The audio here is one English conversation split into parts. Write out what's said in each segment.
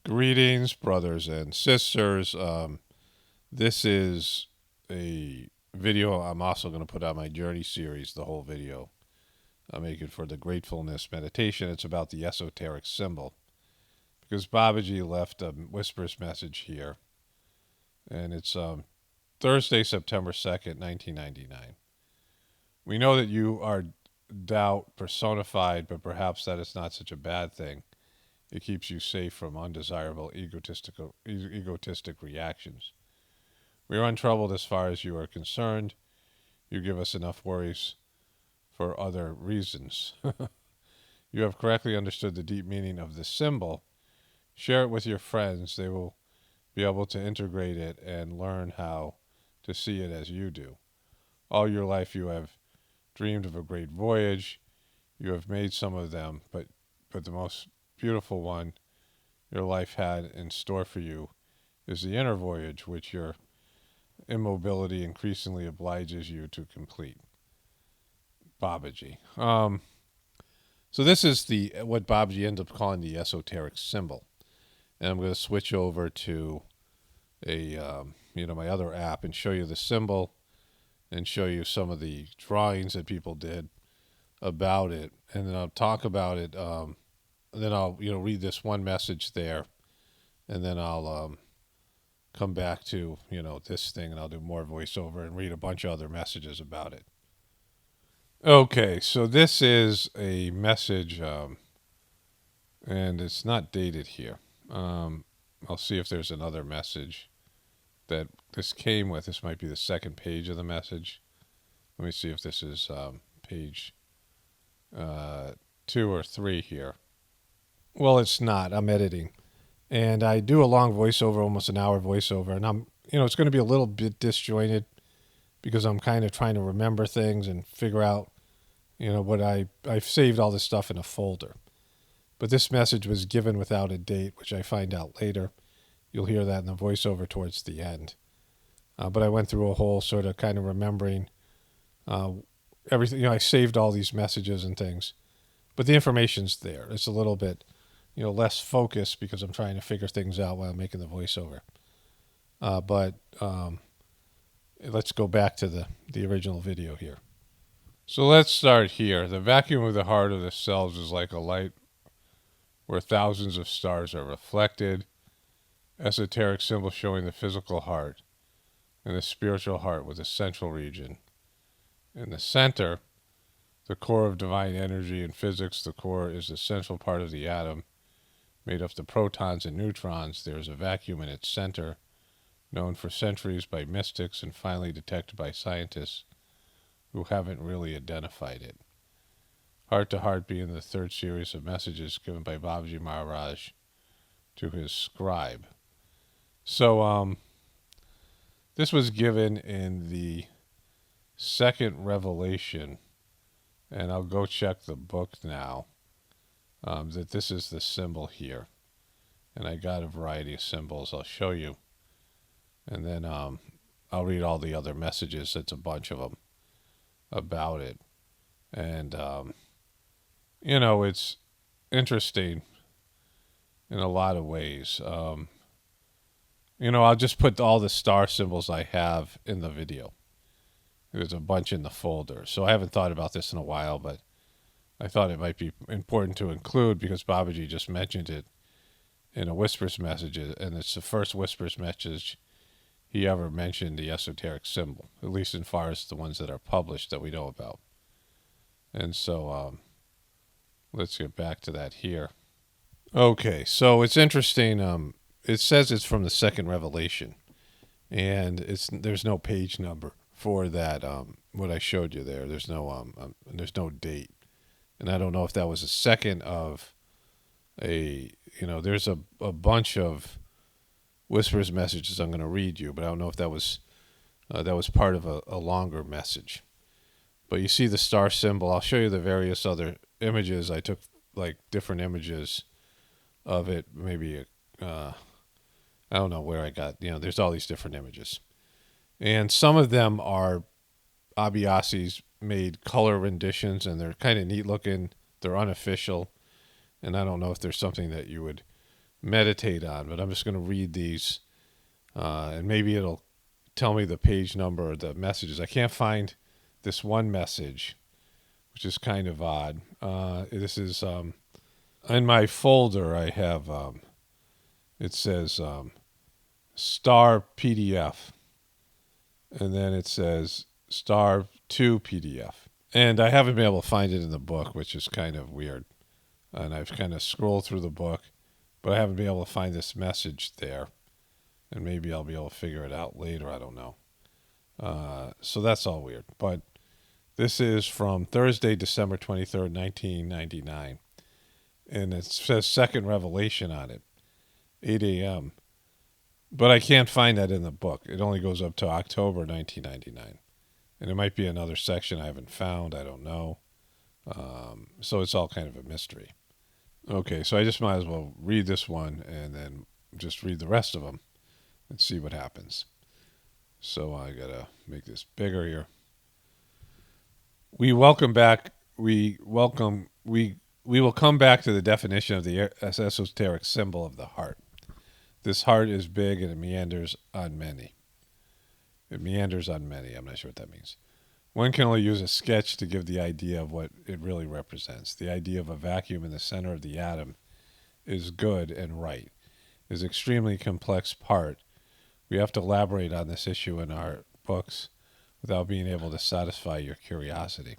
Greetings, brothers and sisters. This is a video I'm also going to put on my journey series, the whole video. I make it for the Gratefullness meditation. It's about the esoteric symbol. Because Babaji left a Whispers message here. And it's Thursday, September 2nd, 1999. We know that you are doubt personified, but perhaps that is not such a bad thing. It keeps you safe from undesirable egotistic reactions. We are untroubled as far as you are concerned. You give us enough worries for other reasons. You have correctly understood the deep meaning of this symbol. Share it with your friends. They will be able to integrate it and learn how to see it as you do. All your life you have dreamed of a great voyage. You have made some of them, but the most beautiful one your life had in store for you is the inner voyage, which your immobility increasingly obliges you to complete. Babaji. So this is what Babaji ended up calling the esoteric symbol, and I'm going to switch over to my other app and show you the symbol and show you some of the drawings that people did about it, and then I'll talk about it. Then I'll read this one message there, and then I'll come back to this thing, and I'll do more voiceover and read a bunch of other messages about it. Okay, so this is a message, and it's not dated here. I'll see if there's another message that this came with. This might be the second page of the message. Let me see if this is page 2 or 3 here. Well, it's not. I'm editing. And I do a long voiceover, almost an hour voiceover. And it's going to be a little bit disjointed because I'm kind of trying to remember things and figure out, what I've saved all this stuff in a folder. But this message was given without a date, which I find out later. You'll hear that in the voiceover towards the end. But I went through a whole sort of kind of remembering everything. I saved all these messages and things. But the information's there. It's a little bit less focused because I'm trying to figure things out while I'm making the voiceover. But let's go back to the original video here. So let's start here. The vacuum of the heart of the selves is like a light where thousands of stars are reflected. Esoteric symbol showing the physical heart and the spiritual heart with a central region. In the center, the core of divine energy in physics, the core is the central part of the atom, made of the protons and neutrons. There is a vacuum in its center, known for centuries by mystics and finally detected by scientists who haven't really identified it. Heart to Heart being the third series of messages given by Babaji Maharaj to his scribe. So this was given in the second revelation, and I'll go check the book now. That this is the symbol here, and I got a variety of symbols I'll show you, and then I'll read all the other messages. It's a bunch of them about it, and it's interesting in a lot of ways. I'll just put all the star symbols I have in the video. There's a bunch in the folder, so I haven't thought about this in a while, but I thought it might be important to include because Babaji just mentioned it in a Whispers message, and it's the first Whispers message he ever mentioned the esoteric symbol, at least as far as the ones that are published that we know about. And so let's get back to that here. Okay, so it's interesting. It says it's from the second revelation, and there's no page number for that. What I showed you there, there's no date. And I don't know if that was a second of there's a bunch of Whispers messages I'm going to read you, but I don't know if that was part of a longer message. But you see the star symbol. I'll show you the various other images. I took like different images of it. Maybe I don't know where I got. There's all these different images, and some of them are Abhyasi's made color renditions, and they're kind of neat looking. They're unofficial, and I don't know if there's something that you would meditate on, but I'm just going to read these, and maybe it'll tell me the page number or the messages. I can't find this one message, which is kind of odd. This is in my folder. I have it says star PDF, and then it says star 2 PDF. And I haven't been able to find it in the book, which is kind of weird. And I've kind of scrolled through the book, but I haven't been able to find this message there. And maybe I'll be able to figure it out later. I don't know. So that's all weird. But this is from Thursday, December 23rd, 1999. And it says Second Revelation on it, 8 a.m. But I can't find that in the book. It only goes up to October 1999. And it might be another section I haven't found. I don't know. So it's all kind of a mystery. Okay, so I just might as well read this one and then just read the rest of them and see what happens. So I got to make this bigger here. We will come back to the definition of the esoteric symbol of the heart. This heart is big and it meanders on many. It meanders on many. I'm not sure what that means. One can only use a sketch to give the idea of what it really represents. The idea of a vacuum in the center of the atom is good and right. It is an extremely complex part. We have to elaborate on this issue in our books without being able to satisfy your curiosity.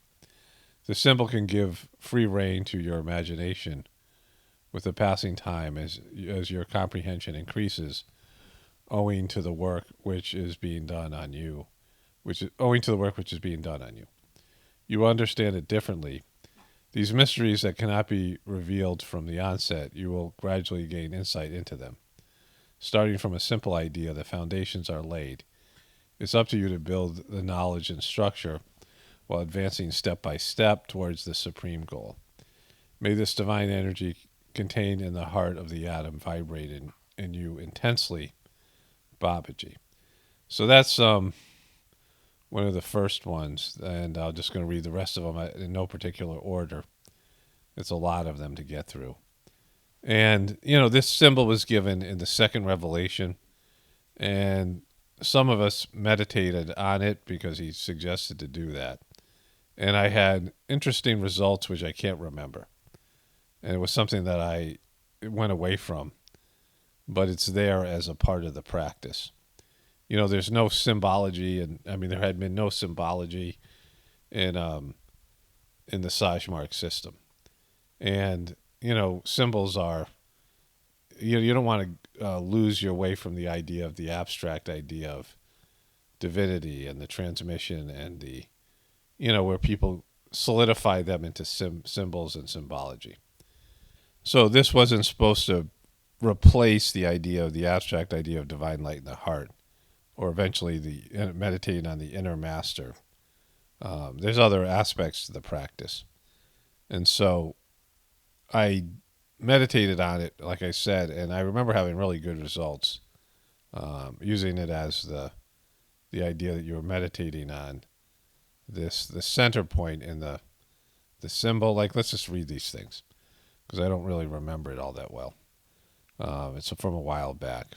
The symbol can give free rein to your imagination with the passing time as your comprehension increases, owing to the work which is being done on you. You understand it differently. These mysteries that cannot be revealed from the onset, you will gradually gain insight into them. Starting from a simple idea, the foundations are laid. It's up to you to build the knowledge and structure while advancing step by step towards the supreme goal. May this divine energy contained in the heart of the atom vibrate in you intensely, Babaji. So that's one of the first ones, and I'm just going to read the rest of them in no particular order. It's a lot of them to get through. And, this symbol was given in the second revelation, and some of us meditated on it because he suggested to do that. And I had interesting results, which I can't remember. And it was something that I went away from, but it's there as a part of the practice. There's no symbology, and there had been no symbology in the Sajmark system. And, symbols are, you don't want to lose your way from the idea of the abstract idea of divinity and the transmission and the, where people solidify them into symbols and symbology. So this wasn't supposed to replace the abstract idea of divine light in the heart, or eventually the meditating on the inner master. There's other aspects to the practice. And so I meditated on it, like I said, and I remember having really good results, using it as the idea that you were meditating on the center point in the symbol. Like, let's just read these things, because I don't really remember it all that well. It's from a while back.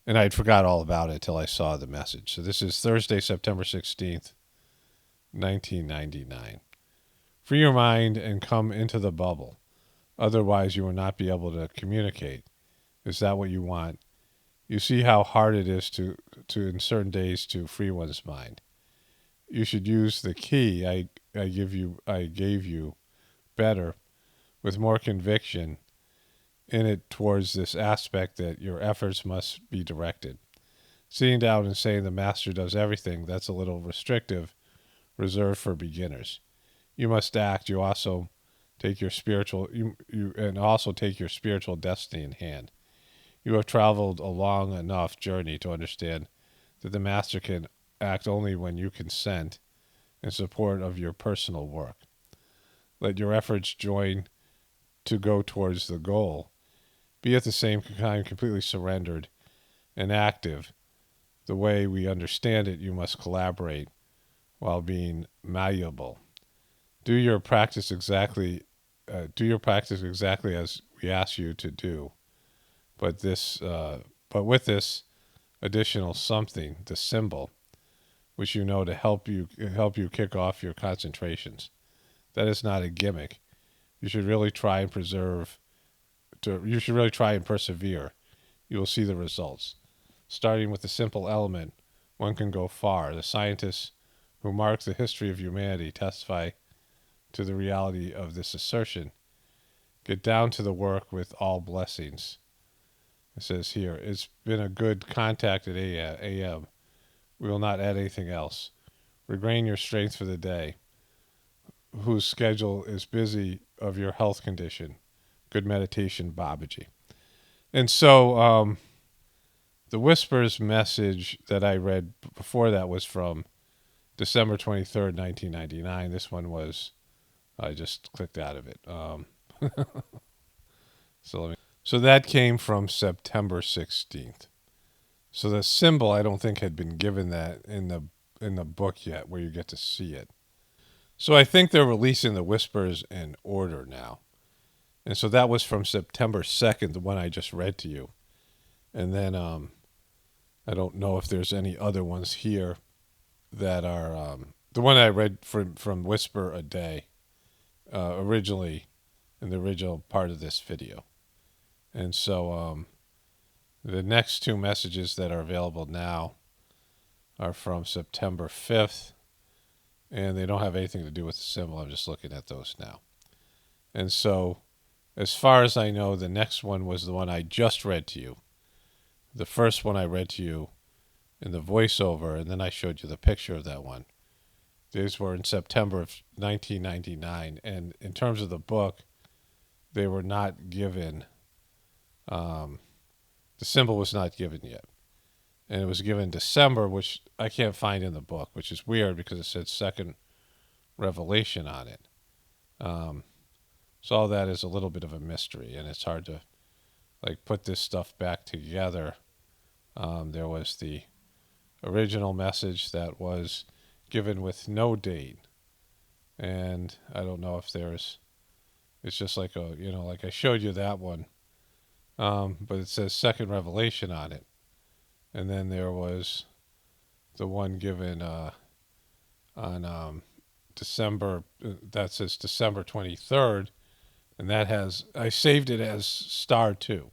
And I'd forgot all about it until I saw the message. So this is Thursday, September 16th, 1999. Free your mind and come into the bubble. Otherwise, you will not be able to communicate. Is that what you want? You see how hard it is to in certain days to free one's mind. You should use the key I gave you better, with more conviction in it towards this aspect that your efforts must be directed. Sitting down and saying the master does everything, that's a little restrictive, reserved for beginners. You must act. You also take your spiritual take your spiritual destiny in hand. You have traveled a long enough journey to understand that the master can act only when you consent in support of your personal work. Let your efforts join to go towards the goal. Be at the same time completely surrendered and active. The way we understand it, you must collaborate while being malleable. Do your practice exactly as we ask you to do. But with this additional something, the symbol, which you know to help you kick off your concentrations. That is not a gimmick. You should really try and you should really try and persevere. You will see the results. Starting with a simple element, one can go far. The scientists who mark the history of humanity testify to the reality of this assertion. Get down to the work with all blessings. It says here, it's been a good contact at AM. We will not add anything else. Regain your strength for the day, whose schedule is busy of your health condition. Good meditation, Babaji. And so the Whispers message that I read before that was from December 23rd, 1999. This one was, I just clicked out of it. So that came from September 16th. So the symbol I don't think had been given that in the book yet, where you get to see it. So I think they're releasing the Whispers in order now. And so that was from September 2nd, the one I just read to you. And then I don't know if there's any other ones here that are the one I read from Whisper a Day originally in the original part of this video. And so the next two messages that are available now are from September 5th, and they don't have anything to do with the symbol. I'm just looking at those now. And so as far as I know, the next one was the one I just read to you. The first one I read to you in the voiceover, and then I showed you the picture of that one. These were in September of 1999, and in terms of the book, they were not given. The symbol was not given yet, and it was given December, which I can't find in the book, which is weird because it said second revelation on it. So all that is a little bit of a mystery, and it's hard to put this stuff back together. There was the original message that was given with no date, and I don't know if it's just like I showed you that one, but it says second revelation on it. And then there was the one given on December, that says December 23rd, and that I saved it as star 2.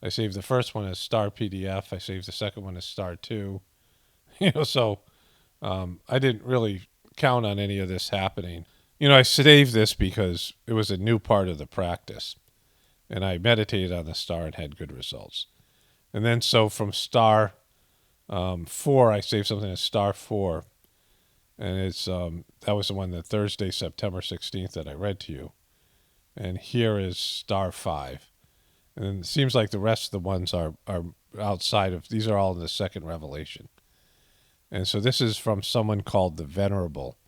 I saved the first one as star PDF. I saved the second one as star 2. So I didn't really count on any of this happening. I saved this because it was a new part of the practice, and I meditated on the star and had good results. And then so from star 4, I saved something as star 4, and it's that was the one that Thursday, September 16th, that I read to you. And here is star 5. And it seems like the rest of the ones are outside of, these are all in the second revelation. And so this is from someone called the Venerable.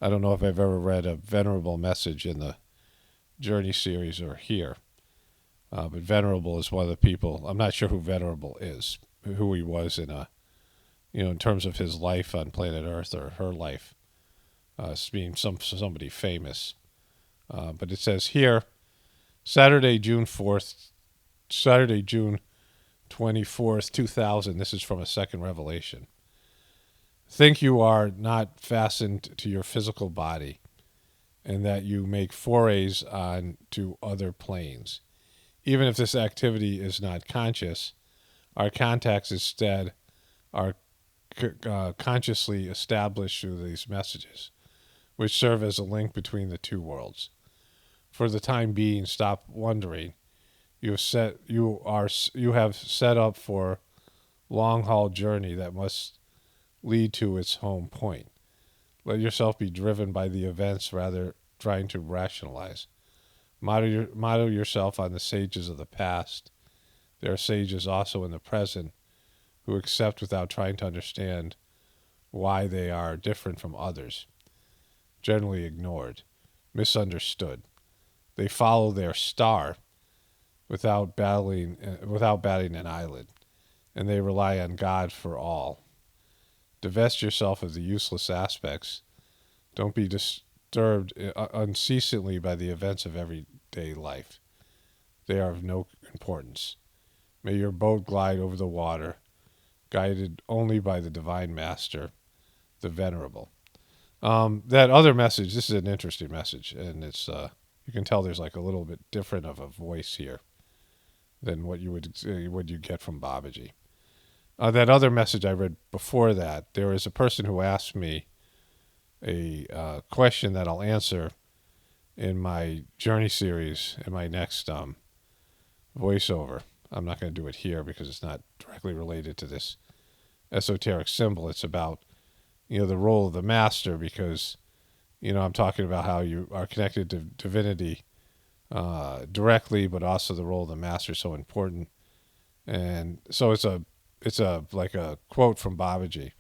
I don't know if I've ever read a Venerable message in the Journey series or here. But Venerable is one of the people. I'm not sure who Venerable is, who he was in terms of his life on planet Earth or her life, being somebody famous. But it says here, Saturday, June 24th, 2000. This is from a second revelation. Think you are not fastened to your physical body, and that you make forays on to other planes. Even if this activity is not conscious, our contacts instead are consciously established through these messages, which serve as a link between the two worlds. For the time being, stop wondering. You have set up for long-haul journey that must lead to its home point. Let yourself be driven by the events rather trying to rationalize. Model yourself on the sages of the past. There are sages also in the present who accept without trying to understand why they are different from others. Generally ignored, misunderstood. They follow their star without batting an eyelid, and they rely on God for all. Divest yourself of the useless aspects. Don't be disturbed unceasingly by the events of everyday life. They are of no importance. May your boat glide over the water, guided only by the Divine Master, the Venerable. That other message, this is an interesting message, and it's you can tell there's like a little bit different of a voice here than what you get from Babaji. That other message I read before that, there is a person who asked me a question that I'll answer in my journey series in my next voiceover. I'm not going to do it here because it's not directly related to this esoteric symbol. It's about, the role of the master, because, I'm talking about how you are connected to divinity directly, but also the role of the master is so important. And so it's like a quote from Babaji,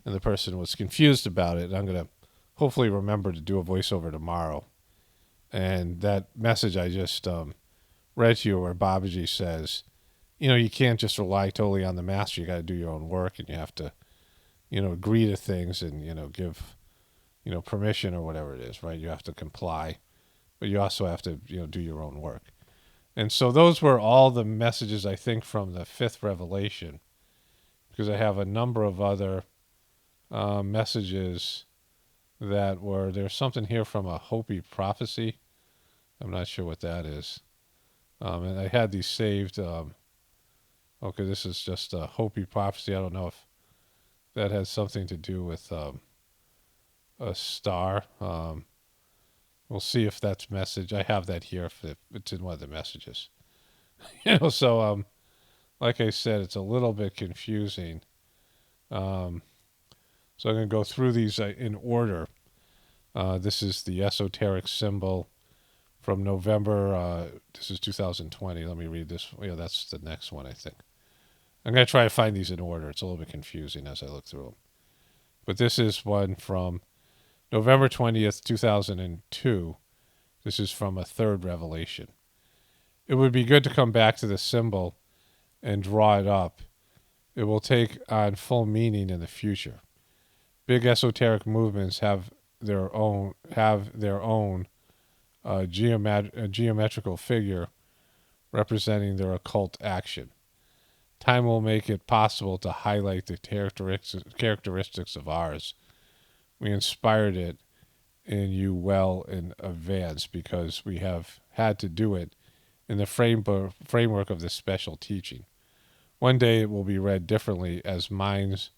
and the person was confused about it. And I'm going to hopefully remember to do a voiceover tomorrow. And that message I just read to you, where Babaji says, you can't just rely totally on the master. You got to do your own work, and you have to, agree to things and, give, permission or whatever it is, right? You have to comply, but you also have to, do your own work. And so those were all the messages, I think, from the fifth revelation, because I have a number of other messages that were, there's something here from a Hopi prophecy. I'm not sure what that is. And I had these saved. Okay, this is just a Hopi prophecy. I don't know if that has something to do with a star. We'll see if that's message. I have that here if it's in one of the messages. So like I said, it's a little bit confusing. So I'm going to go through these in order. This is the esoteric symbol from November. This is 2020. Let me read this. That's the next one, I think. I'm going to try to find these in order. It's a little bit confusing as I look through them. But this is one from November 20th, 2002. This is from a third revelation. It would be good to come back to the symbol and draw it up. It will take on full meaning in the future. Big esoteric movements have their own geometrical figure representing their occult action. Time will make it possible to highlight the characteristics of ours. We inspired it in you well in advance because we have had to do it in the framework of this special teaching. One day it will be read differently as minds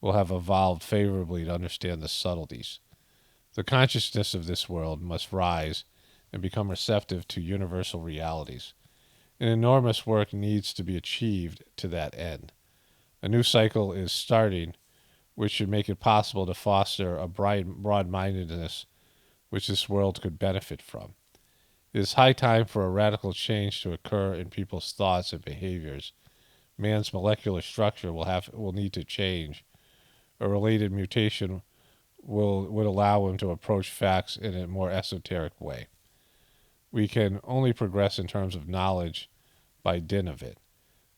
will have evolved favorably to understand the subtleties. The consciousness of this world must rise and become receptive to universal realities. An enormous work needs to be achieved to that end. A new cycle is starting, which should make it possible to foster a broad-mindedness which this world could benefit from. It is high time for a radical change to occur in people's thoughts and behaviors. Man's molecular structure will need to change. A related mutation would allow him to approach facts in a more esoteric way. We can only progress in terms of knowledge by dint of it.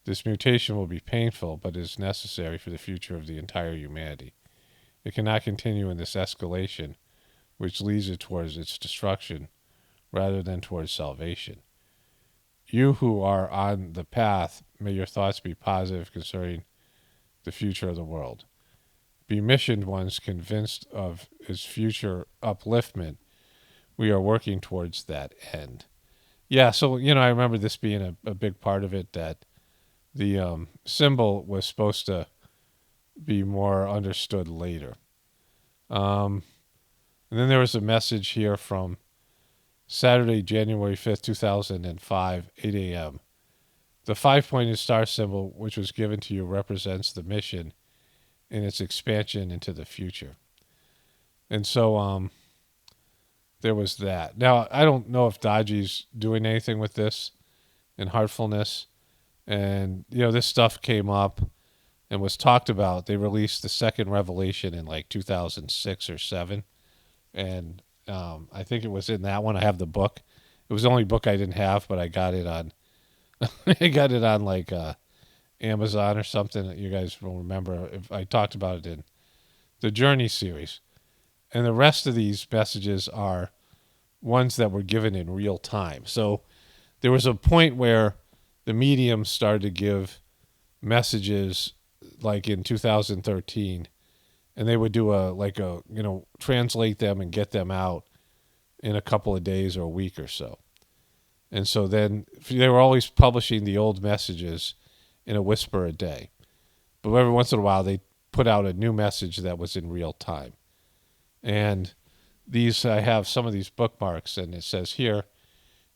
This mutation will be painful, but is necessary for the future of the entire humanity. It cannot continue in this escalation, which leads it towards its destruction, rather than towards salvation. You who are on the path, may your thoughts be positive concerning the future of the world. Be missioned ones convinced of its future upliftment. We are working towards that end. Yeah, so, I remember this being a big part of it, that the symbol was supposed to be more understood later. And then there was a message here from Saturday, January 5th, 2005, 8 a.m. The five-pointed star symbol, which was given to you, represents the mission in its expansion into the future. And so there was that. Now, I don't know if Daji's doing anything with this in Heartfulness. And, this stuff came up and was talked about. They released the second revelation in like 2006 or 7. And I think it was in that one. I have the book. It was the only book I didn't have, but I got it on I got it on like Amazon or something. You guys will remember if I talked about it in the Journey series. And the rest of these messages are ones that were given in real time. So there was a point where the mediums started to give messages like in 2013, and they would do translate them and get them out in a couple of days or a week or so. And so then they were always publishing the old messages in a whisper a day. But every once in a while, they put out a new message that was in real time. And I have some of these bookmarks, and it says here,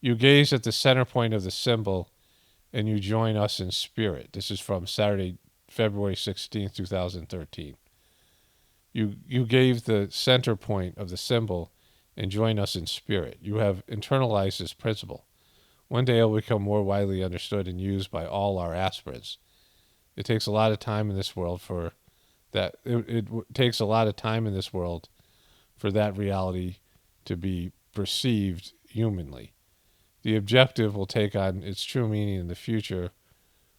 you gaze at the center point of the symbol, and you join us in spirit. This is from Saturday, February 16th, 2013. You gave the center point of the symbol and join us in spirit. You have internalized this principle. One day it will become more widely understood and used by all our aspirants. It takes a lot of time in this world for that. It takes a lot of time in this world for that reality to be perceived humanly. The objective will take on its true meaning in the future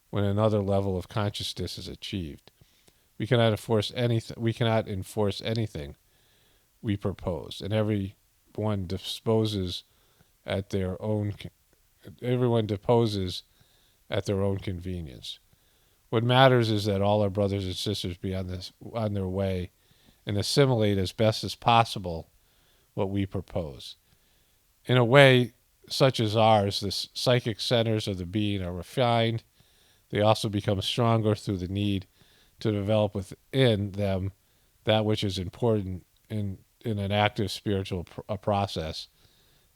when another level of consciousness is achieved. We cannot enforce anything. We propose, and everyone deposes at their own convenience. What matters is that all our brothers and sisters be on their way and assimilate as best as possible what we propose. In a way such as ours, the psychic centers of the being are refined. They also become stronger through the need to develop within them that which is important in an active spiritual process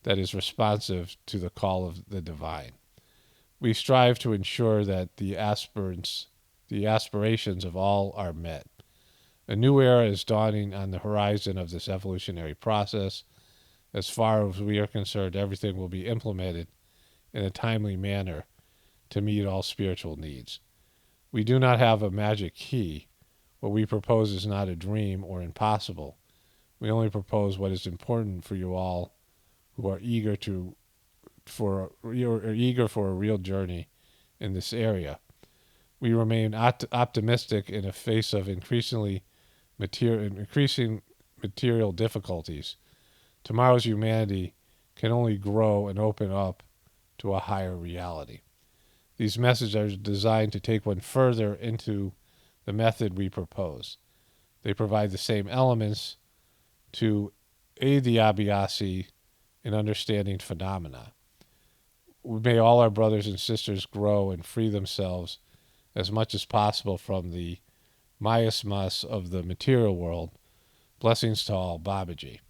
that is responsive to the call of the divine. We strive to ensure that the aspirations of all are met. A new era is dawning on the horizon of this evolutionary process. As far as we are concerned, everything will be implemented in a timely manner to meet all spiritual needs. We do not have a magic key. What we propose is not a dream or impossible. We only propose what is important for you all who are eager for a real journey in this area. We remain optimistic in the face of increasing material difficulties. Tomorrow's humanity can only grow and open up to a higher reality. These messages are designed to take one further into the method we propose. They provide the same elements to aid the Abhyasi in understanding phenomena. May all our brothers and sisters grow and free themselves as much as possible from the miasmas of the material world. Blessings to all, Babaji.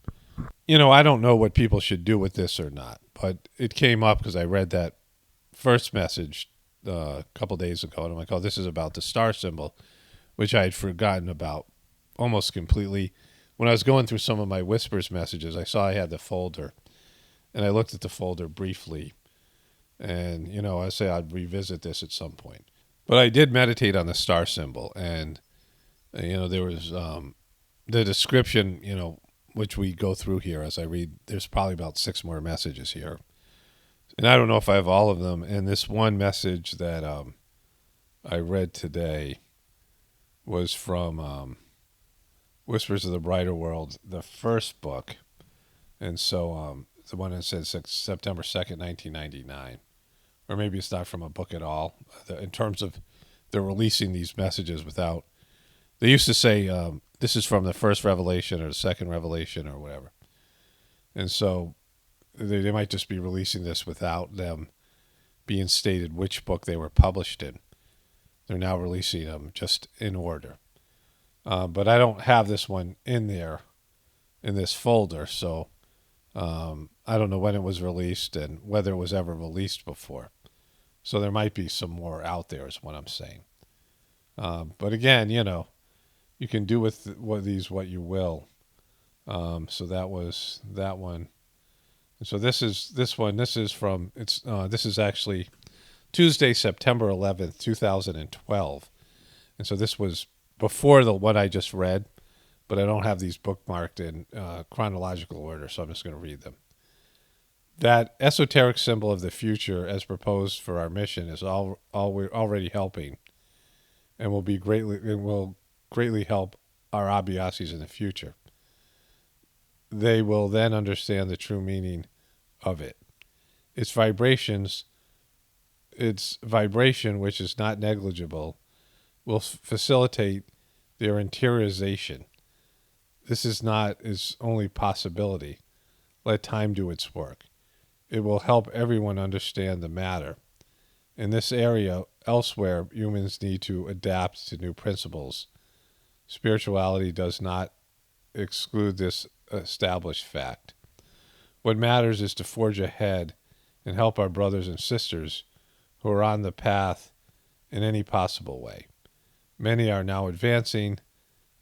I don't know what people should do with this or not, but it came up because I read that first message a couple days ago, and I'm like, oh, this is about the star symbol, which I had forgotten about almost completely. When I was going through some of my Whispers messages, I saw I had the folder, and I looked at the folder briefly, and, I say I'd revisit this at some point. But I did meditate on the star symbol, and, there was the description, which we go through here as I read. There's probably about 6 more messages here. And I don't know if I have all of them. And this one message that I read today was from Whispers of the Brighter World, the first book. And so the one that says September 2nd, 1999. Or maybe it's not from a book at all. In terms of they're releasing these messages without... They used to say this is from the first revelation or the second revelation or whatever. And so they might just be releasing this without them being stated which book they were published in. They're now releasing them just in order. But I don't have this one in there, in this folder, so I don't know when it was released and whether it was ever released before. So there might be some more out there is what I'm saying. But again, you can do with these what you will. So that was that one. And so this is actually Tuesday, September 11th, 2012. And so this was before the one I just read, but I don't have these bookmarked in chronological order, so I'm just going to read them. That esoteric symbol of the future as proposed for our mission is all we're already helping and will greatly help our Abhyasis in the future. They will then understand the true meaning of it. Its vibrations its vibration, which is not negligible, will facilitate their interiorization. This is not its only possibility. Let time do its work. It will help everyone understand the matter. In this area, elsewhere, humans need to adapt to new principles. Spirituality does not exclude this established fact. What matters is to forge ahead and help our brothers and sisters who are on the path in any possible way. Many are now advancing.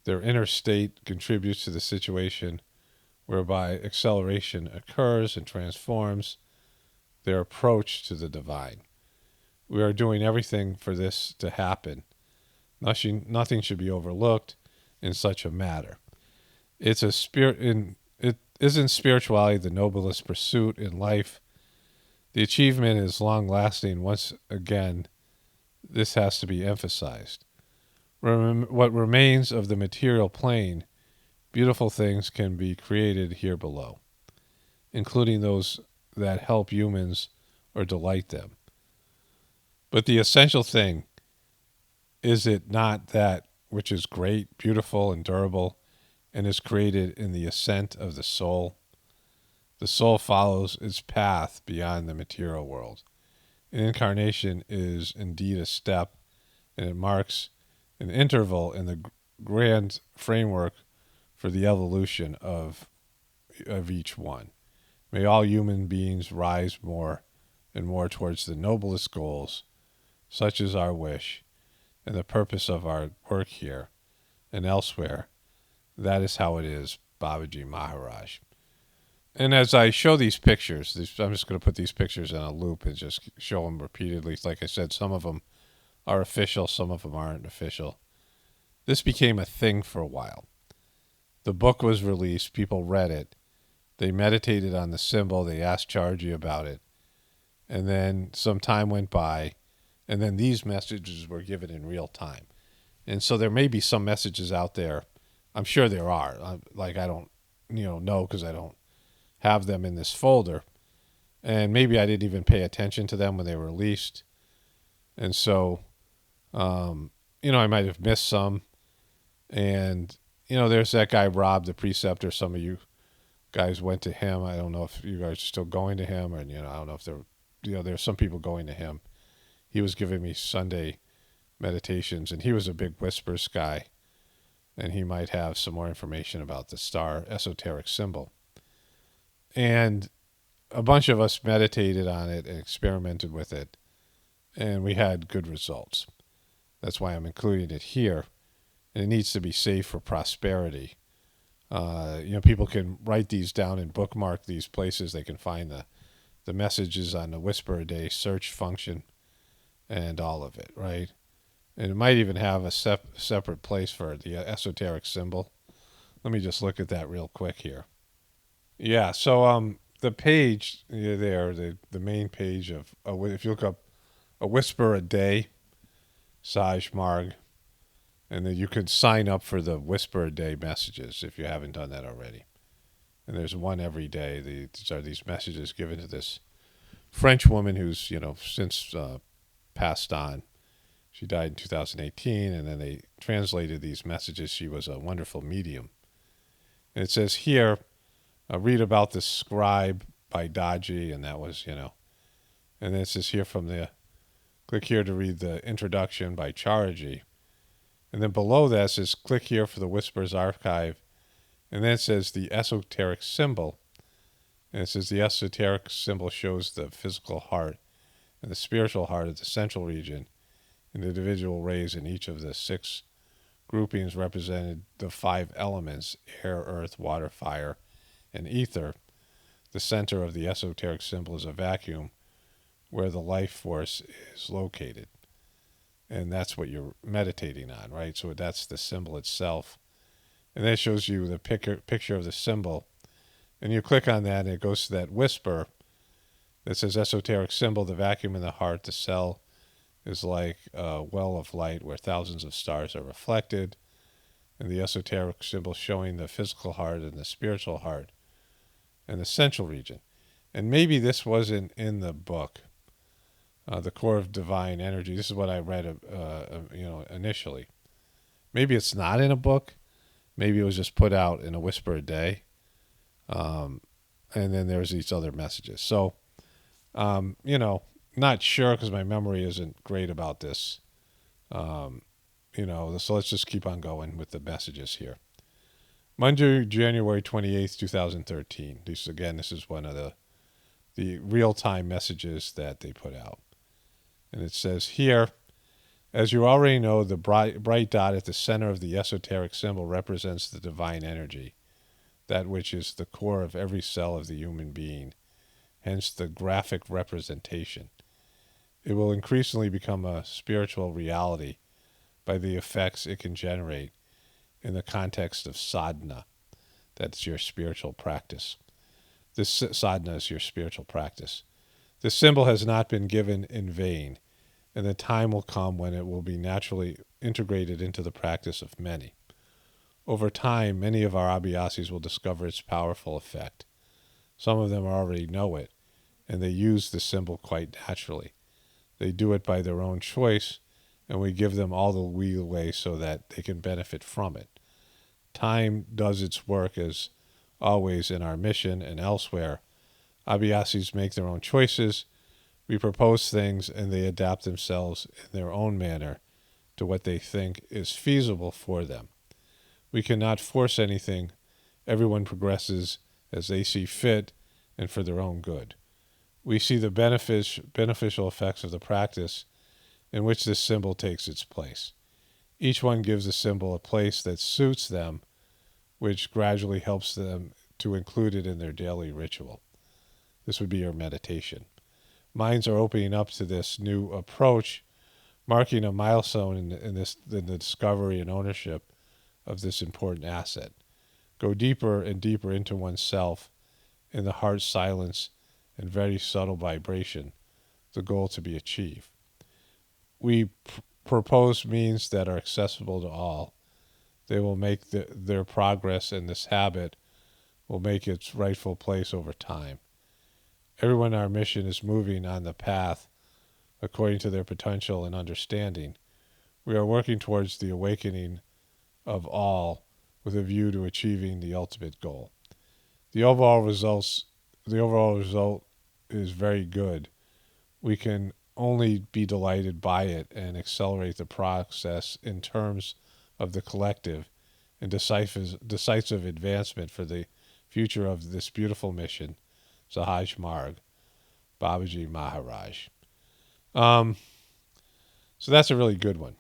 Their inner state contributes to the situation whereby acceleration occurs and transforms their approach to the divine. We are doing everything for this to happen. Nothing should be overlooked in such a matter. It isn't spirituality the noblest pursuit in life. The achievement is long-lasting. Once again, this has to be emphasized. What remains of the material plane, beautiful things can be created here below, including those that help humans or delight them. But the essential thing, is it not that which is great, beautiful, and durable, and is created in the ascent of the soul? The soul follows its path beyond the material world. An incarnation is indeed a step, and it marks an interval in the grand framework for the evolution of each one. May all human beings rise more and more towards the noblest goals. Such is our wish, and the purpose of our work here and elsewhere. That is how it is, Babaji Maharaj. And as I show these pictures, I'm just going to put these pictures in a loop and just show them repeatedly. Like I said, some of them are official, some of them aren't official. This became a thing for a while. The book was released, people read it, they meditated on the symbol, they asked Charji about it, and then some time went by, and then these messages were given in real time. And so there may be some messages out there. I'm sure there are. I don't know because I don't have them in this folder. And maybe I didn't even pay attention to them when they were released. And so, I might have missed some. And, there's that guy, Rob, the preceptor. Some of you guys went to him. I don't know if you guys are still going to him. Or, I don't know if there's some people going to him. He was giving me Sunday meditations, and he was a big whispers guy. And he might have some more information about the star esoteric symbol. And a bunch of us meditated on it and experimented with it, and we had good results. That's why I'm including it here. And it needs to be safe for prosperity. People can write these down and bookmark these places. They can find the messages on the Whisper a Day search function and all of it, right? And it might even have a separate place for the esoteric symbol. Let me just look at that real quick here. Yeah, so the page there, the main page of, if you look up a Whisper a Day, Saj Marg, and then you could sign up for the Whisper a Day messages if you haven't done that already. And there's one every day. These are these messages given to this French woman who's, since passed on. She died in 2018, and then they translated these messages. She was a wonderful medium. And it says here, read about the scribe by Daji, and that was, and then it says here click here to read the introduction by Charji. And then below that says, click here for the Whispers archive. And then it says the esoteric symbol. And it says the esoteric symbol shows the physical heart and the spiritual heart of the central region. And the individual rays in each of the 6 groupings represented the 5 elements, air, earth, water, fire, and ether. The center of the esoteric symbol is a vacuum where the life force is located. And that's what you're meditating on, right? So that's the symbol itself. And then it shows you the picture of the symbol. And you click on that, and it goes to that whisper that says esoteric symbol, the vacuum in the heart, the cell is like a well of light where thousands of stars are reflected. And the esoteric symbol showing the physical heart and the spiritual heart and the central region. And maybe this wasn't in the book, the core of divine energy. This is what I read, initially. Maybe it's not in a book. Maybe it was just put out in a whisper a day. And then there's these other messages. So, not sure because my memory isn't great about this. So let's just keep on going with the messages here. Monday, January 28th, 2013. This is one of the real-time messages that they put out. And it says here, as you already know, the bright dot at the center of the esoteric symbol represents the divine energy, that which is the core of every cell of the human being, hence the graphic representation. It will increasingly become a spiritual reality by the effects it can generate in the context of sadhana. That's your spiritual practice. This sadhana is your spiritual practice. This symbol has not been given in vain, and the time will come when it will be naturally integrated into the practice of many. Over time, many of our abhyasis will discover its powerful effect. Some of them already know it, and they use the symbol quite naturally. They do it by their own choice, and we give them all the leeway so that they can benefit from it. Time does its work as always in our mission and elsewhere. Abhyasis make their own choices. We propose things and they adapt themselves in their own manner to what they think is feasible for them. We cannot force anything. Everyone progresses as they see fit and for their own good. We see the beneficial effects of the practice in which this symbol takes its place. Each one gives the symbol a place that suits them, which gradually helps them to include it in their daily ritual. This would be your meditation. Minds are opening up to this new approach, marking a milestone in the discovery and ownership of this important asset. Go deeper and deeper into oneself in the heart's silence and very subtle vibration, the goal to be achieved. We propose means that are accessible to all. They will make their progress, and this habit will make its rightful place over time. Everyone in our mission is moving on the path according to their potential and understanding. We are working towards the awakening of all with a view to achieving the ultimate goal. The overall result is very good. We can only be delighted by it and accelerate the process in terms of the collective and decisive advancement for the future of this beautiful mission, Sahaj Marg, Babaji Maharaj. So that's a really good one.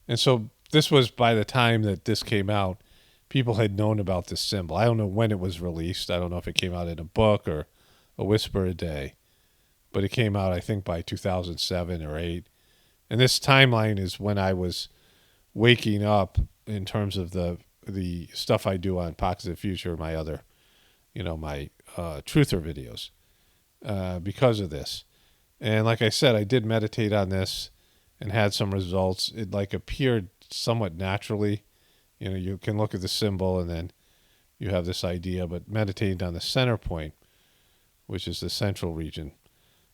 And so this was, by the time that this came out, people had known about this symbol. I don't know when it was released. I don't know if it came out in a book or a whisper a day. But it came out, I think, by 2007 or 8. And this timeline is when I was waking up in terms of the stuff I do on Pockets of the Future, my other, my truther videos, because of this. And like I said, I did meditate on this and had some results. It appeared somewhat naturally. You can look at the symbol and then you have this idea, but meditating on the center point, which is the central region.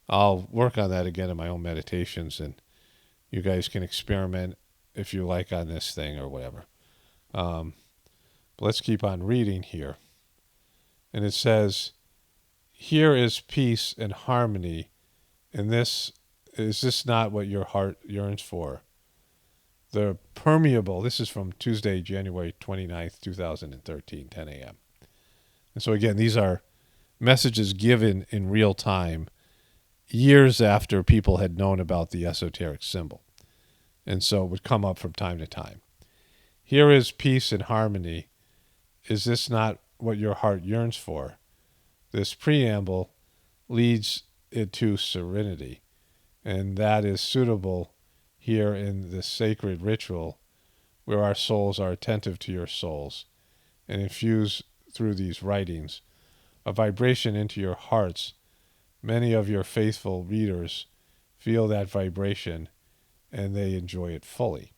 I'll work on that again in my own meditations, and you guys can experiment if you like on this thing or whatever. But let's keep on reading here. And it says, here is peace and harmony, and is this not what your heart yearns for? The permeable, this is from Tuesday, January 29th, 2013, 10 a.m. And so again, these are messages given in real time, years after people had known about the esoteric symbol. And so it would come up from time to time. Here is peace and harmony. Is this not what your heart yearns for? This preamble leads it to serenity, and that is suitable here in this sacred ritual where our souls are attentive to your souls and infuse through these writings a vibration into your hearts. Many of your faithful readers feel that vibration and they enjoy it fully.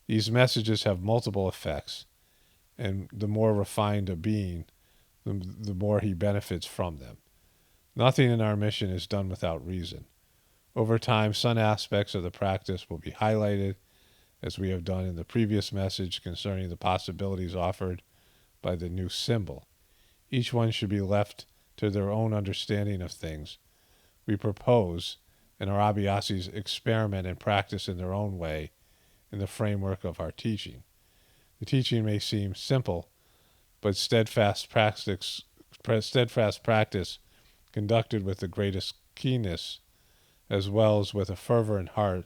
These messages have multiple effects, and the more refined a being, the more he benefits from them. Nothing in our mission is done without reason. Over time, some aspects of the practice will be highlighted, as we have done in the previous message concerning the possibilities offered by the new symbol. Each one should be left to their own understanding of things. We propose, and our Abhyasis experiment and practice in their own way in the framework of our teaching. The teaching may seem simple, but steadfast practice conducted with the greatest keenness, as well as with a fervent heart,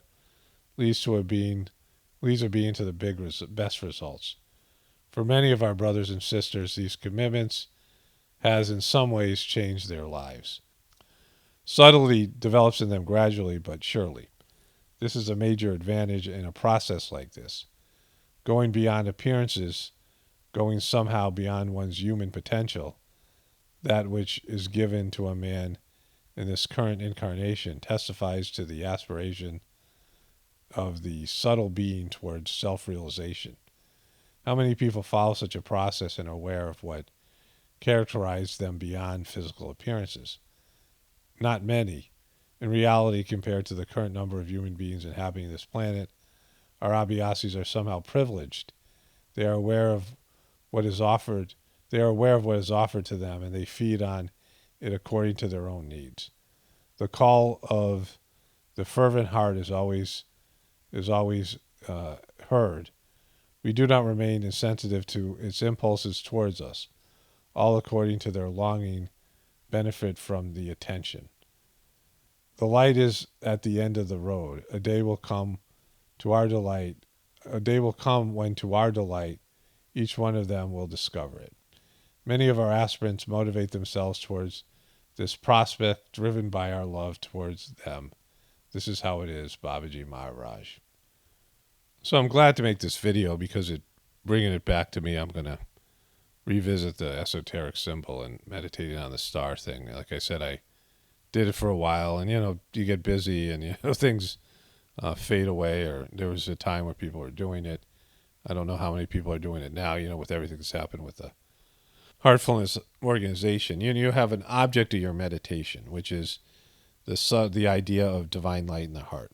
leads a being to the best results. For many of our brothers and sisters, these commitments has in some ways changed their lives. Subtlety develops in them gradually but surely. This is a major advantage in a process like this. Going beyond appearances, going somehow beyond one's human potential, that which is given to a man in this current incarnation testifies to the aspiration of the subtle being towards self-realization. How many people follow such a process and are aware of what characterizes them beyond physical appearances? Not many. In reality, compared to the current number of human beings inhabiting this planet, our Abhyasis are somehow privileged. They are aware of what is offered. They are aware of what is offered to them, and they feed on it according to their own needs. The call of the fervent heart is always heard. We do not remain insensitive to its impulses towards us. All according to their longing benefit from the attention. The light is at the end of the road. A day will come to our delight. A day will come when, to our delight, each one of them will discover it. Many of our aspirants motivate themselves towards this prospect, driven by our love towards them. This is how it is, Babaji Maharaj. So I'm glad to make this video because bringing it back to me, I'm going to revisit the esoteric symbol and meditating on the star thing. Like I said, I did it for a while, and you get busy, and things fade away. Or there was a time where people were doing it. I don't know how many people are doing it now. With everything that's happened with the Heartfulness organization, you have an object of your meditation, which is the idea of divine light in the heart.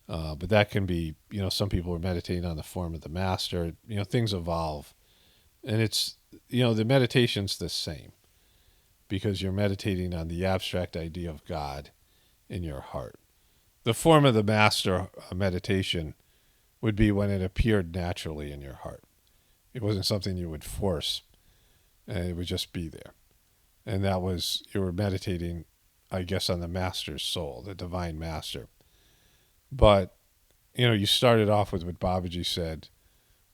But that can be, some people are meditating on the form of the master. Things evolve, and it's the meditation's the same, because you're meditating on the abstract idea of God in your heart. The form of the master meditation would be when it appeared naturally in your heart. It wasn't something you would force, and it would just be there. And that was, you were meditating, I guess, on the master's soul, the divine master. But, you started off with what Babaji said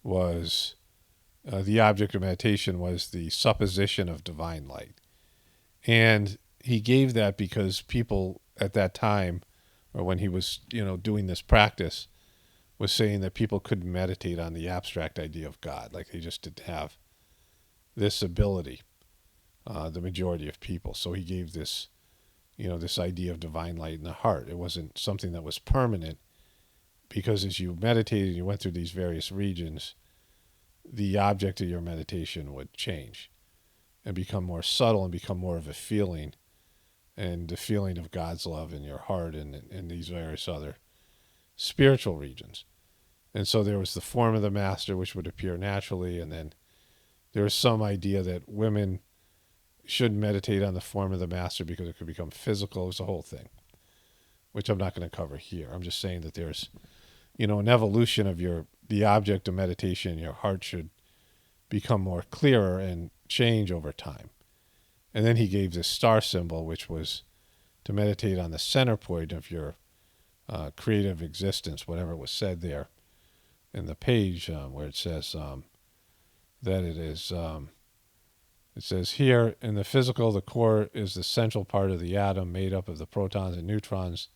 was the object of meditation was the supposition of divine light. And he gave that because people at that time, or when he was, doing this practice, was saying that people couldn't meditate on the abstract idea of God. Like they just didn't have this ability, the majority of people. So he gave this, this idea of divine light in the heart. It wasn't something that was permanent, because as you meditated, you went through these various regions, the object of your meditation would change and become more subtle and become more of a feeling, and the feeling of God's love in your heart and in these various other spiritual regions. And so there was the form of the master, which would appear naturally, and then there was some idea that women shouldn't meditate on the form of the master because it could become physical. It was the whole thing, which I'm not going to cover here. I'm just saying that there's, an evolution of the object of meditation in your heart should become more clearer and change over time. And then he gave this star symbol, which was to meditate on the center point of your creative existence, whatever was said there in the page where it says that it is, it says here, in the physical, the core is the central part of the atom made up of the protons and neutrons.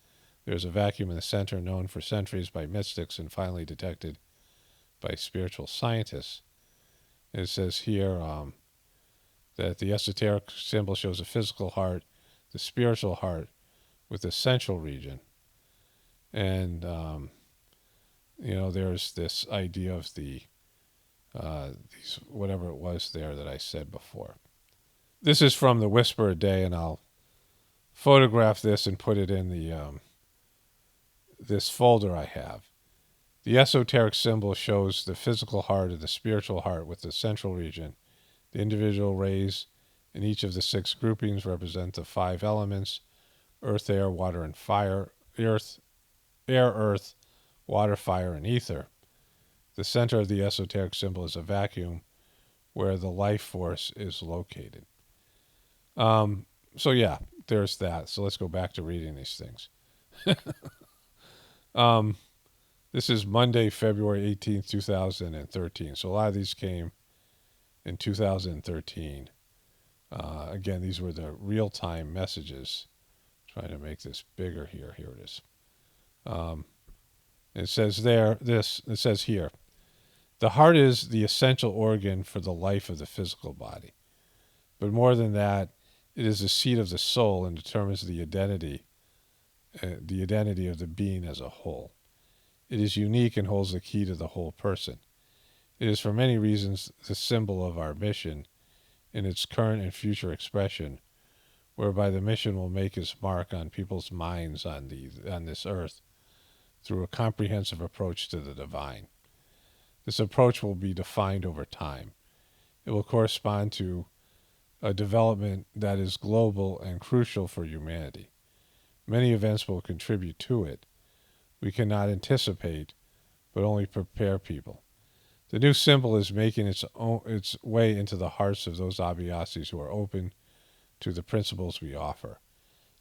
There's a vacuum in the center known for centuries by mystics and finally detected by spiritual scientists. And it says here that the esoteric symbol shows a physical heart, the spiritual heart, with the central region. And, there's this idea of these, whatever it was there that I said before. This is from the Whisper a Day, and I'll photograph this and put it in the this folder I have. The esoteric symbol shows the physical heart and the spiritual heart, with the central region. The individual rays in each of the 6 groupings represent the 5 elements: earth, air, water, and fire. Earth, water, fire, and ether. The center of the esoteric symbol is a vacuum where the life force is located. So yeah, there's that. So let's go back to reading these things. This is Monday, February 18th, 2013. So a lot of these came in 2013. Again, these were the real-time messages. Trying to make this bigger here. Here it is. It says it says here, the heart is the essential organ for the life of the physical body. But more than that, it is the seat of the soul and determines the identity of the being as a whole. It is unique and holds the key to the whole person. It is for many reasons the symbol of our mission in its current and future expression, whereby the mission will make its mark on people's minds on this earth through a comprehensive approach to the divine. This approach will be defined over time. It will correspond to a development that is global and crucial for humanity. Many events will contribute to it. We cannot anticipate, but only prepare people. The new symbol is making its way into the hearts of those Abhyasis who are open to the principles we offer.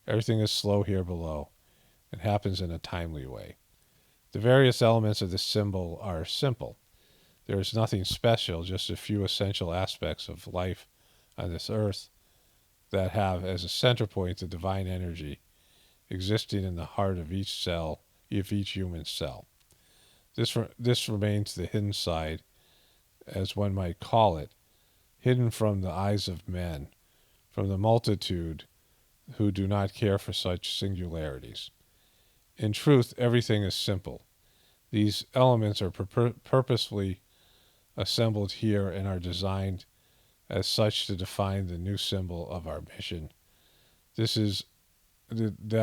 Everything is slow here below and happens in a timely way. The various elements of this symbol are simple. There is nothing special, just a few essential aspects of life on this earth that have as a center point the divine energy existing in the heart of each cell, of each human cell. This remains the hidden side, as one might call it, hidden from the eyes of men, from the multitude who do not care for such singularities. In truth, everything is simple. These elements are purposefully assembled here and are designed as such to define the new symbol of our mission. That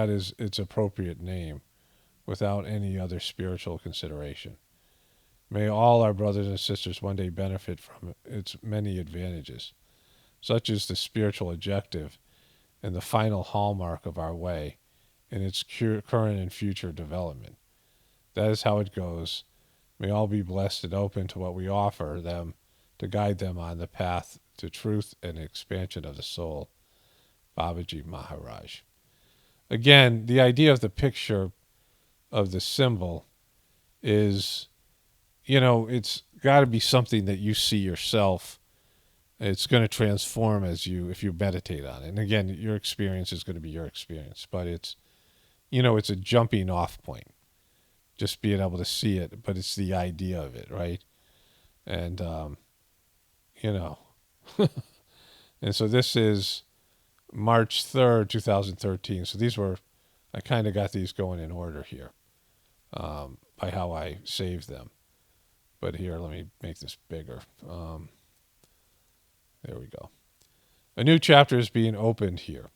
is its appropriate name, without any other spiritual consideration. May all our brothers and sisters one day benefit from its many advantages. Such is the spiritual objective and the final hallmark of our way in its current and future development. That is how it goes. May all be blessed and open to what we offer them to guide them on the path to truth and expansion of the soul. Babaji Maharaj. Again, the idea of the picture of the symbol is, it's got to be something that you see yourself. It's going to transform if you meditate on it. And again, your experience is going to be your experience, but it's a jumping off point. Just being able to see it, but it's the idea of it, right? And, and so this is March 3rd, 2013. So I kind of got these going in order here, by how I saved them. But here, let me make this bigger. There we go. A new chapter is being opened here.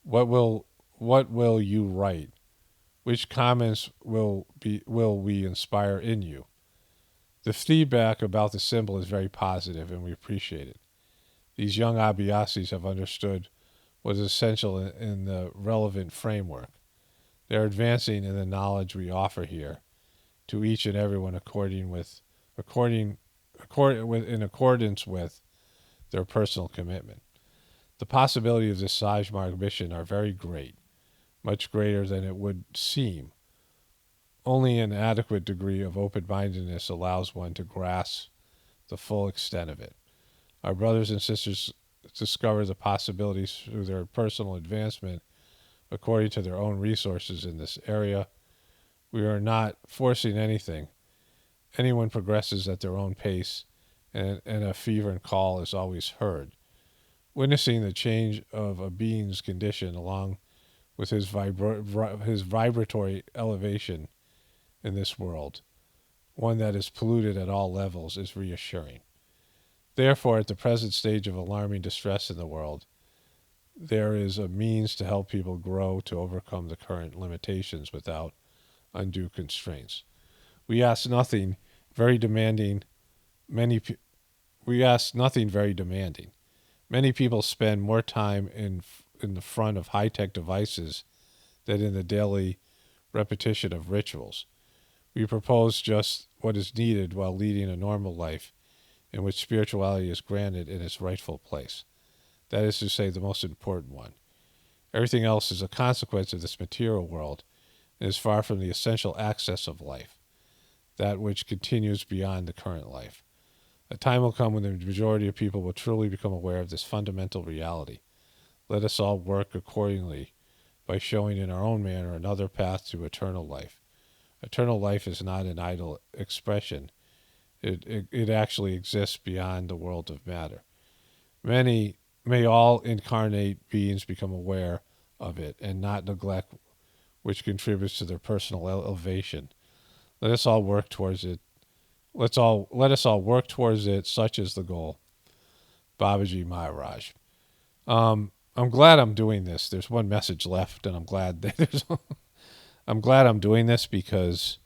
What will you write? Which comments will we inspire in you? The feedback about the symbol is very positive, and we appreciate it. These young Abhyasis have understood what is essential in the relevant framework. They are advancing in the knowledge we offer here to each and everyone in accordance with their personal commitment. The possibility of this Sajmarg mission are very great, much greater than it would seem. Only an adequate degree of open-mindedness allows one to grasp the full extent of it. Our brothers and sisters discover the possibilities through their personal advancement according to their own resources in this area. We are not forcing anything. Anyone progresses at their own pace, and a fervent call is always heard. Witnessing the change of a being's condition along with his vibratory elevation in this world, one that is polluted at all levels, is reassuring. Therefore, at the present stage of alarming distress in the world, there is a means to help people grow to overcome the current limitations without undue constraints. We ask nothing very demanding. Many we ask nothing very demanding. Many people spend more time in the front of high-tech devices than in the daily repetition of rituals. We propose just what is needed while leading a normal life in which spirituality is granted in its rightful place. That is to say, the most important one. Everything else is a consequence of this material world and is far from the essential access of life, that which continues beyond the current life. A time will come when the majority of people will truly become aware of this fundamental reality. Let us all work accordingly by showing in our own manner another path to eternal life. Eternal life is not an idle expression. It actually exists beyond the world of matter. May all incarnate beings become aware of it and not neglect which contributes to their personal elevation. Let us all work towards it. Let us all work towards it. Such is the goal. Babaji Maharaj. I'm glad I'm doing this. There's one message left, and I'm glad that I'm glad I'm doing this because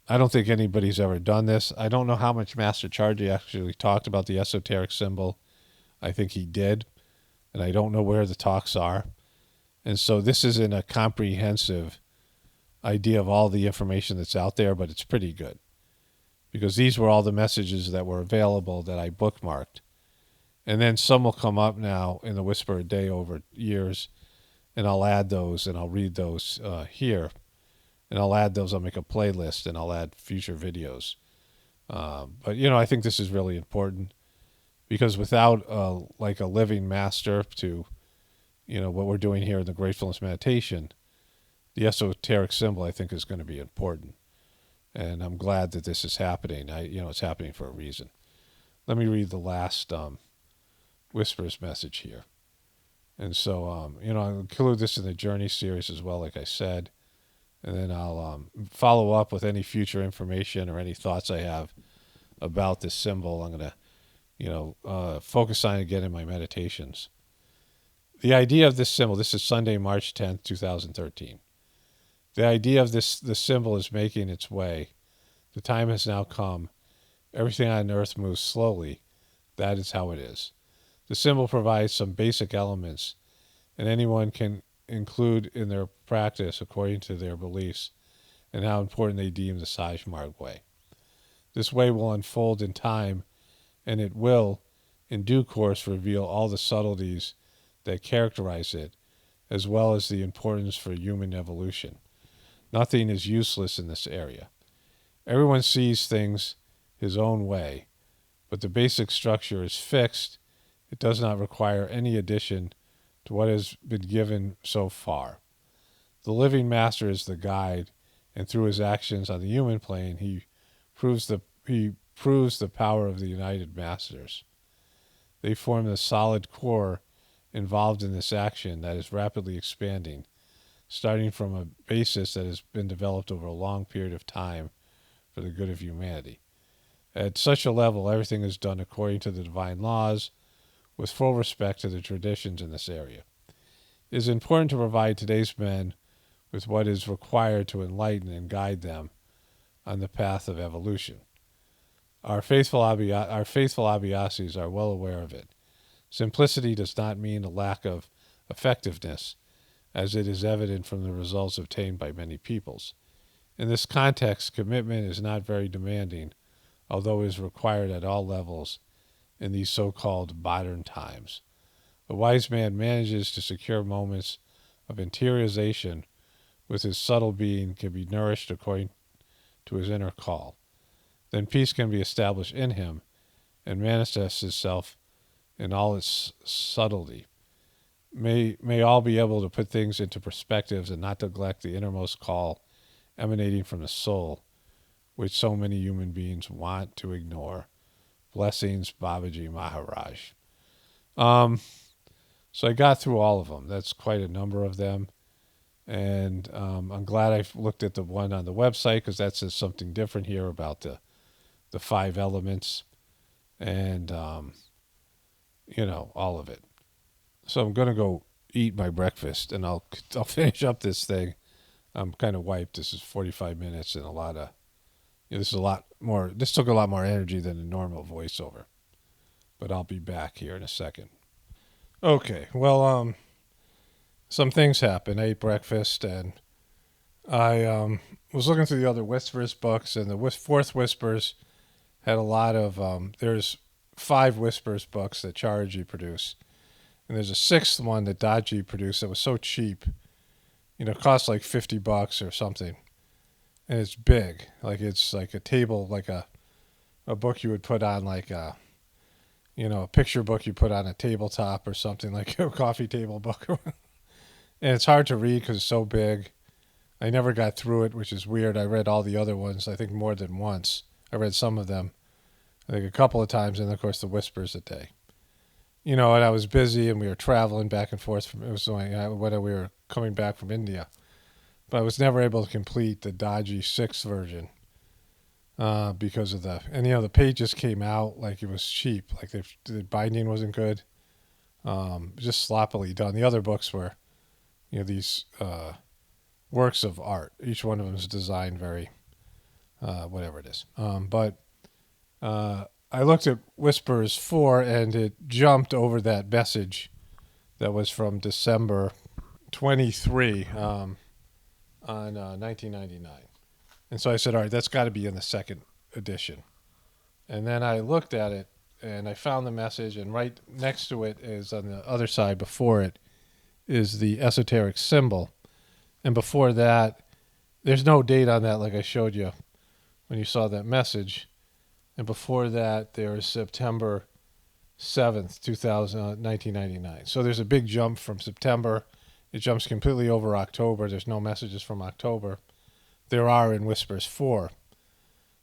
I don't think anybody's ever done this. I don't know how much Master Chargy actually talked about the esoteric symbol. I think he did, and I don't know where the talks are. And so this isn't a comprehensive idea of all the information that's out there, but it's pretty good because these were all the messages that were available that I bookmarked. And then some will come up now in the Whisper a Day over years, and I'll add those and I'll read those here. And I'll add those, I'll make a playlist, and I'll add future videos. But, I think this is really important because without like a living master to, what we're doing here in the Gratefulness Meditation, the esoteric symbol, I think, is going to be important. And I'm glad that this is happening. It's happening for a reason. Let me read the last Whispers message here. And so, I'll include this in the Journey series as well, like I said. And then I'll follow up with any future information or any thoughts I have about this symbol. I'm going to, focus on it again in my meditations. The idea of this symbol, this is Sunday, March 10th, 2013. The idea of the symbol is making its way. The time has now come. Everything on earth moves slowly. That is how it is. The symbol provides some basic elements, and anyone can include in their practice according to their beliefs and how important they deem the Saj Marg way. This way will unfold in time, and it will, in due course, reveal all the subtleties that characterize it, as well as the importance for human evolution. Nothing is useless in this area. Everyone sees things his own way, but the basic structure is fixed. It does not require any addition to what has been given so far. The living master is the guide, and through his actions on the human plane, he proves the power of the united masters. They form the solid core involved in this action that is rapidly expanding, starting from a basis that has been developed over a long period of time for the good of humanity. At such a level, everything is done according to the divine laws, with full respect to the traditions in this area. It is important to provide today's men with what is required to enlighten and guide them on the path of evolution. Our faithful Abhyasis are well aware of it. Simplicity does not mean a lack of effectiveness, as it is evident from the results obtained by many peoples. In this context, commitment is not very demanding, although it is required at all levels in these so-called modern times. A wise man manages to secure moments of interiorization with his subtle being can be nourished according to his inner call. Then peace can be established in him and manifests itself in all its subtlety. May all be able to put things into perspectives and not neglect the innermost call emanating from the soul, which so many human beings want to ignore. Blessings, Babaji Maharaj. So I got through all of them. That's quite a number of them. And I'm glad I looked at the one on the website because that says something different here about the 5 elements and, all of it. So I'm going to go eat my breakfast and I'll finish up this thing I'm kind of wiped. This is 45 minutes and a lot of, this is a lot more, this took a lot more energy than a normal voiceover. But I'll be back here in a second. Okay, well, some things happened. I ate breakfast and I was looking through the other Whispers books, and the fourth Whispers had a lot of, there's 5 Whispers books that Charji produced. And there's a 6th one that Daji produced that was so cheap. It cost like $50 or something. And it's big. Like it's like a table, like a book you would put on like a picture book you put on a tabletop or something, like a coffee table book. And it's hard to read because it's so big. I never got through it, which is weird. I read all the other ones, I think more than once. I read some of them, I think a couple of times, and of course the Whispers a day. And I was busy and we were traveling back and forth. It was like when we were coming back from India. But I was never able to complete the dodgy 6th version because of the pages came out like it was cheap. Like the binding wasn't good. Just sloppily done. The other books were, these works of art. Each one of them is designed very, whatever it is. But I looked at Whispers 4 and it jumped over that message that was from December 23 on 1999. And so I said, all right, that's got to be in the 2nd edition. And then I looked at it and I found the message, and right next to it is, on the other side before it, is the esoteric symbol. And before that, there's no date on that like I showed you when you saw that message. And before that, there's September 7th, 1999. So there's a big jump from September. It jumps completely over October. There's no messages from October. There are in Whispers 4.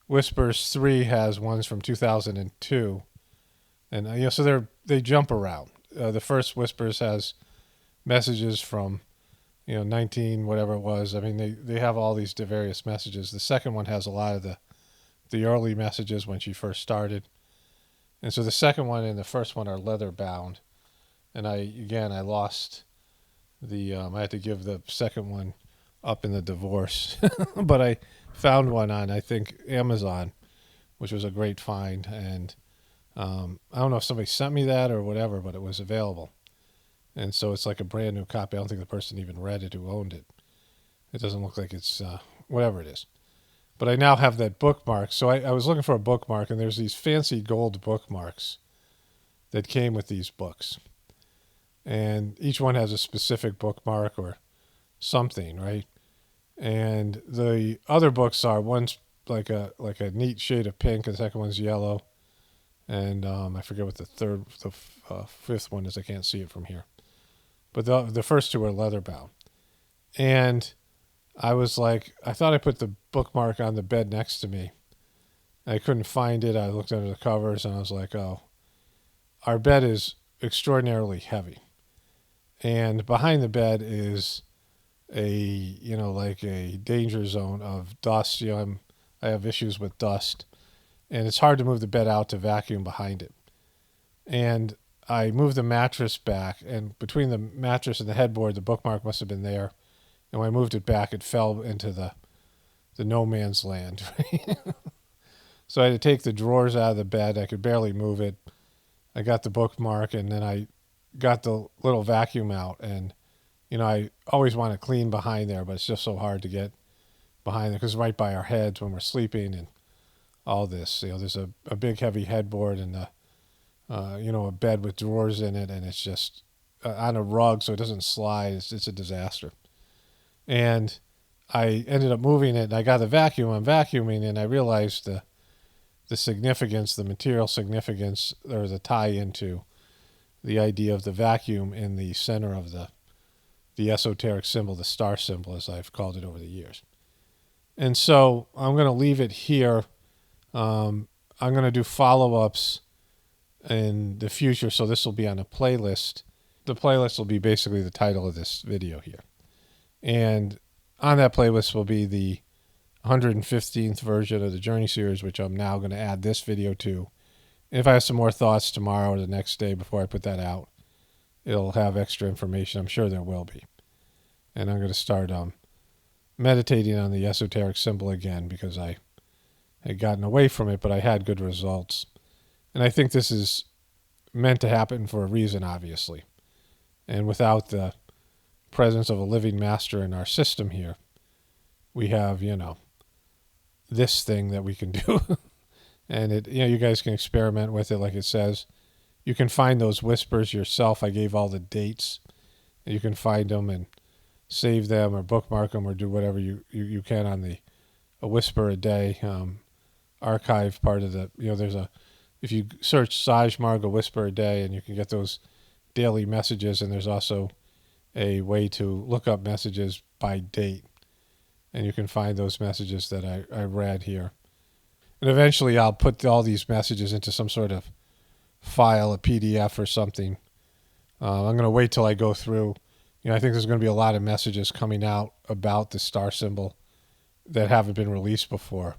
Whispers 3 has ones from 2002. And, so they jump around. The first Whispers has messages from, 19, whatever it was. I mean, they have all these various messages. The second one has a lot of the early messages when she first started. And so the second one and the first one are leather bound. And I lost I had to give the second one up in the divorce. But I found one on, I think, Amazon, which was a great find. And I don't know if somebody sent me that or whatever, but it was available. And so it's like a brand new copy. I don't think the person even read it who owned it. It doesn't look like it's whatever it is. But I now have that bookmark. So I was looking for a bookmark, and there's these fancy gold bookmarks that came with these books. And each one has a specific bookmark or something, right? And the other books are, one's like a neat shade of pink, and the second one's yellow. And I forget what the 5th one is. I can't see it from here. But the first 2 are leather bound. And I was like, I thought I put the bookmark on the bed next to me. I couldn't find it. I looked under the covers and I was like, oh, our bed is extraordinarily heavy. And behind the bed is like a danger zone of dust. I have issues with dust, and it's hard to move the bed out to vacuum behind it. And I moved the mattress back, and between the mattress and the headboard, the bookmark must have been there. And when I moved it back, it fell into the no man's land. So I had to take the drawers out of the bed. I could barely move it. I got the bookmark, and then I got the little vacuum out. And, I always want to clean behind there, but it's just so hard to get behind there because it's right by our heads when we're sleeping and all this. There's a big heavy headboard and a bed with drawers in it, and it's just on a rug so it doesn't slide. It's a disaster. And I ended up moving it, and I got the vacuum. I'm vacuuming, and I realized the significance, the material significance, or the tie into the idea of the vacuum in the center of the esoteric symbol, the star symbol, as I've called it over the years. And so I'm going to leave it here. I'm going to do follow-ups in the future, so this will be on a playlist. The playlist will be basically the title of this video here. And on that playlist will be the 115th version of the Journey series, which I'm now going to add this video to. And if I have some more thoughts tomorrow or the next day before I put that out, it'll have extra information. I'm sure there will be. And I'm going to start meditating on the esoteric symbol again because I had gotten away from it, but I had good results. And I think this is meant to happen for a reason, obviously. And without the presence of a living master in our system here, we have, this thing that we can do. And you guys can experiment with it like it says. You can find those whispers yourself. I gave all the dates. And you can find them and save them or bookmark them or do whatever you can on the a whisper a day archive part of the, if you search Sajmarg, a whisper a day, and you can get those daily messages, and there's also a way to look up messages by date, and you can find those messages that I read here. And eventually I'll put all these messages into some sort of file, a PDF or something. I'm going to wait till I go through. I think there's going to be a lot of messages coming out about the star symbol that haven't been released before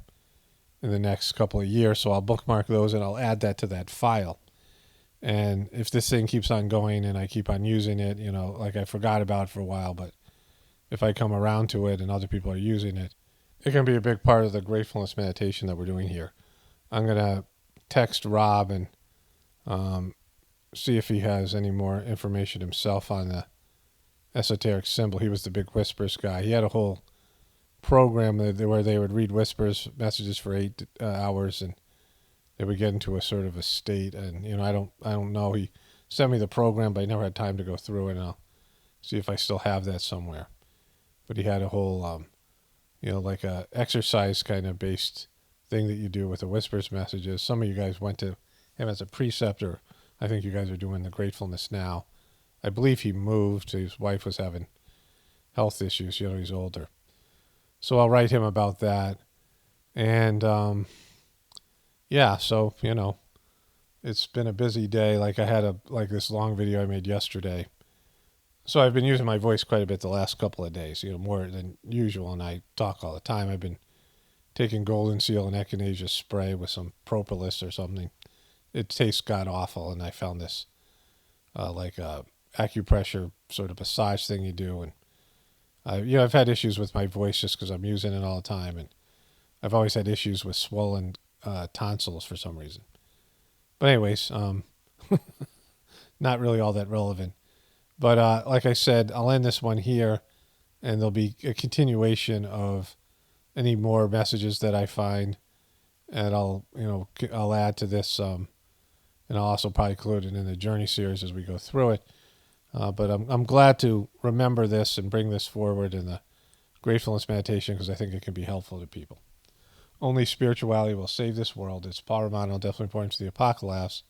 in the next couple of years. So I'll bookmark those and I'll add that to that file. And if this thing keeps on going and I keep on using it, like I forgot about it for a while, but if I come around to it and other people are using it, it can be a big part of the gratefulness meditation that we're doing here. I'm going to text Rob and see if he has any more information himself on the esoteric symbol. He was the big whispers guy. He had a whole program where they would read whispers messages for 8 hours, and they would get into a sort of a state. And I don't know. He sent me the program, but I never had time to go through it. And I'll see if I still have that somewhere. But he had a whole, like a exercise kind of based thing that you do with the whispers messages. Some of you guys went to him as a preceptor. I think you guys are doing the gratefulness now. I believe he moved. His wife was having health issues. He's older. So I'll write him about that. And, so, it's been a busy day. Like I had this long video I made yesterday. So I've been using my voice quite a bit the last couple of days, more than usual. And I talk all the time. I've been taking golden seal and echinacea spray with some propolis or something. It tastes god awful. And I found this, acupressure sort of massage thing you do. And, I've had issues with my voice just because I'm using it all the time. And I've always had issues with swollen tonsils for some reason. But anyways, not really all that relevant. But like I said, I'll end this one here, and there'll be a continuation of any more messages that I find, and I'll add to this, and I'll also probably include it in the journey series as we go through it. But I'm glad to remember this and bring this forward in the gratefulness meditation because I think it can be helpful to people. Only spirituality will save this world. It's paramount, definitely important to the Apocalaughs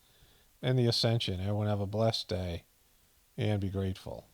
and the Ascension. Everyone have a blessed day and be grateful.